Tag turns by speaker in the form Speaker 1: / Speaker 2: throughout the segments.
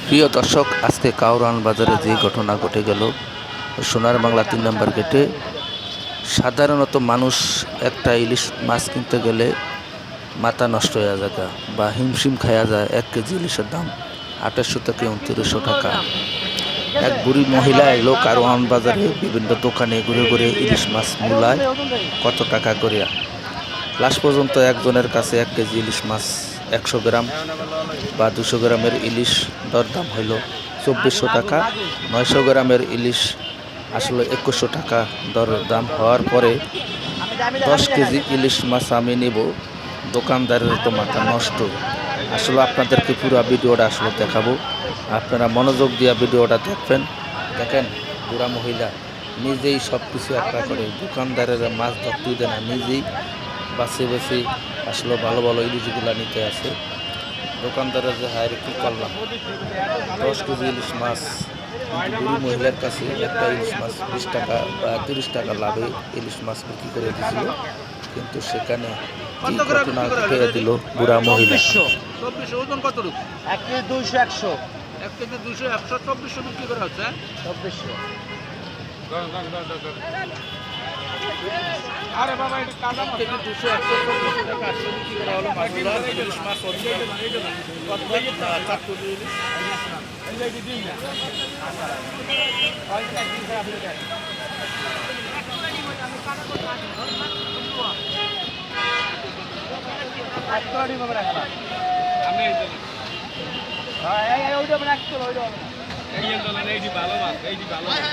Speaker 1: প্রিয় দর্শক, আজকে কাউরান বাজারে যে ঘটনা ঘটে গেল, সোনার বাংলা 3 নম্বর গেটে সাধারণত মানুষ একটা ইলিশ মাছ কিনতে গেলে মাথা নষ্ট হয়ে যায় বা হিমশিম খাওয়া যায়। 1 কেজি ইলিশের দাম 2800 থেকে 2900 টাকা। এক বুড়ি মহিলা এলো কারওয়ান বাজারে বিভিন্ন দোকানে ঘুরে ঘুরে ইলিশ মাছ মূলায় কত টাকা করিয়া। লাস্ট পর্যন্ত একজনের কাছে 1 কেজি ইলিশ মাছ 100 গ্রাম বা 200 গ্রামের ইলিশ দরদাম হইল 2400 টাকা। 900 গ্রামের ইলিশ আসলে 2100 টাকা দরদাম হওয়ার পরে 10 কেজি ইলিশ মাছ আমি নেব, দোকানদারের তো মাথা নষ্ট। আসলে আপনাদেরকে পুরো ভিডিওটা আসলে দেখাবো, আপনারা মনোযোগ দিয়ে ভিডিওটা দেখবেন। দেখেন, বুড়া মহিলা নিজেই সব কিছু একটা করে, দোকানদারের মাছ ধরতেই দেয় না, নিজেই বাছে বাছে আসলে ভালো ভালো ইলিশগুলা নিতে আসে। দোকানদারের যে হায় কী করলাম, 10 কেজি ইলিশ মাছ, কিন্তু বুড়ি মহিলার কাছে একটা ইলিশ মাছ 20 টাকা বা 30 টাকা লাভে ইলিশ মাছ বিক্রি করে দিয়েছিল। কিন্তু সেখানে কি ঘটনা ঘটে দিল বুড়া মহিলা।
Speaker 2: 2400 ওজন কত রূপ?
Speaker 3: 1 কেজি 200 100
Speaker 2: 1 কেজি 200 100 2400 বিক্রি করা হচ্ছে।
Speaker 3: 2400
Speaker 2: আরে বাবা, এটা কাঁচা মাছ। 1 কেজি 200 100 2400 টাকা আসলে বিক্রি করা হলো মাছগুলো। ইলিশ মাছ অরিজিনাল কত কেজি? 4 কেজি ইলিশ। এই যে দিন না আমি এই জন্য
Speaker 3: ওইটা মানে 1 কিলো ওইটা হবে না।
Speaker 2: এই জন্য এইটি ভালো মাছ, এইটি ভালো মাছ।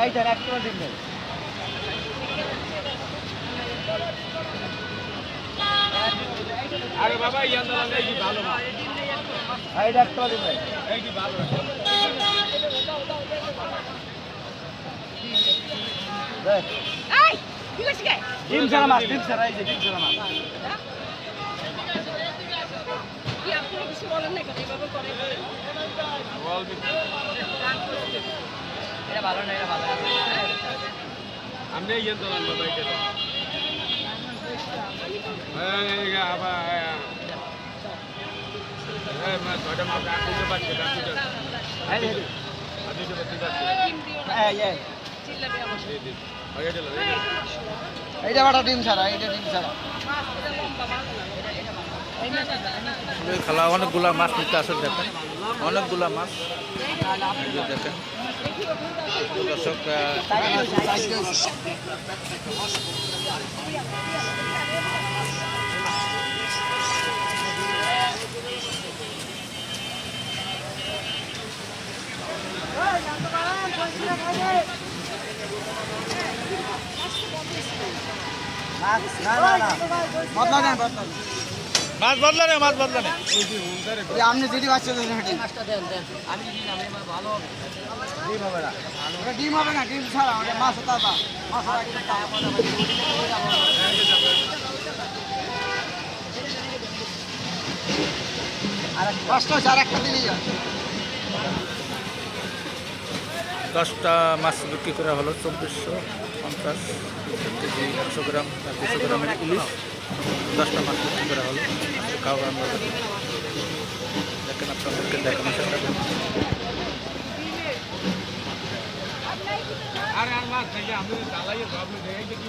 Speaker 3: এই দেন 1 কিলো দিন দেন।
Speaker 2: আরে বাবা, এই জন্য এইটি ভালো মাছ,
Speaker 3: এইটা 1 কিলো দিন দেন।
Speaker 2: এইটি ভালো।
Speaker 3: দেখ
Speaker 4: এই কি করছিস কে?
Speaker 3: ডিম ছাড়া মাছ, ডিম ছাড়া, এই যে ডিম ছাড়া মাছ।
Speaker 4: কি আপনি কিছু বলেন না কেন এভাবে করে?
Speaker 3: এটা ভালো না, এটা ভালো না।
Speaker 2: আমি এই জন্য বাবা এইটা তো এই আবার এই মাছ ছয়টা মাছ আর দুটো বাচ্চা আর দুটো
Speaker 3: এই যে
Speaker 2: আর দুটো বাচ্চা আছে।
Speaker 4: ডিম দিও না,
Speaker 3: এই এই
Speaker 4: চিল্লাবে আমার।
Speaker 2: এই দিন আগে দিল এই দিন।
Speaker 3: এইটা বাটা ডিম ছাড়া, এইটা ডিম ছাড়া।
Speaker 4: মাছ এটা লম্বা মাছ না, এই মাছটা
Speaker 1: খেলা অনেকগুলা মাছ নিতে আসে, দেখেন অনেকগুলা মাছ এই যে দেখেন দর্শক।
Speaker 3: মাছ না না না বদলা দেন, বদলা দেন।
Speaker 2: মাছ বদলা নে, মাছ বদলা নে।
Speaker 3: এই যে আপনি যেটি বাচ্চা দেন হেঁটে মাছটা দেন দেন। আমি যদি না আমার ভালো হবে। ডিম হবে না, ওটা ডিম হবে না, ডিম ছাড়া ওটা মাছ তাজা মাছ আর একটা টাকা মজা হবে। আর কষ্ট হচ্ছে, আর একটা দিনই যায়।
Speaker 1: 10টা মাছ বিক্রি করা হলো 2450 কেজি, 100 গ্রাম 200 গ্রামের ইলিশ। 10টা মাছ বিক্রি করা হলো কাউরান বাজারে। দেখেন, আপনাদেরকে দেখানোর চেষ্টা করুন।
Speaker 2: আরে আর মাছ খাইয়া আমি জ্বালাইয়ে ভাবলে এই যে কি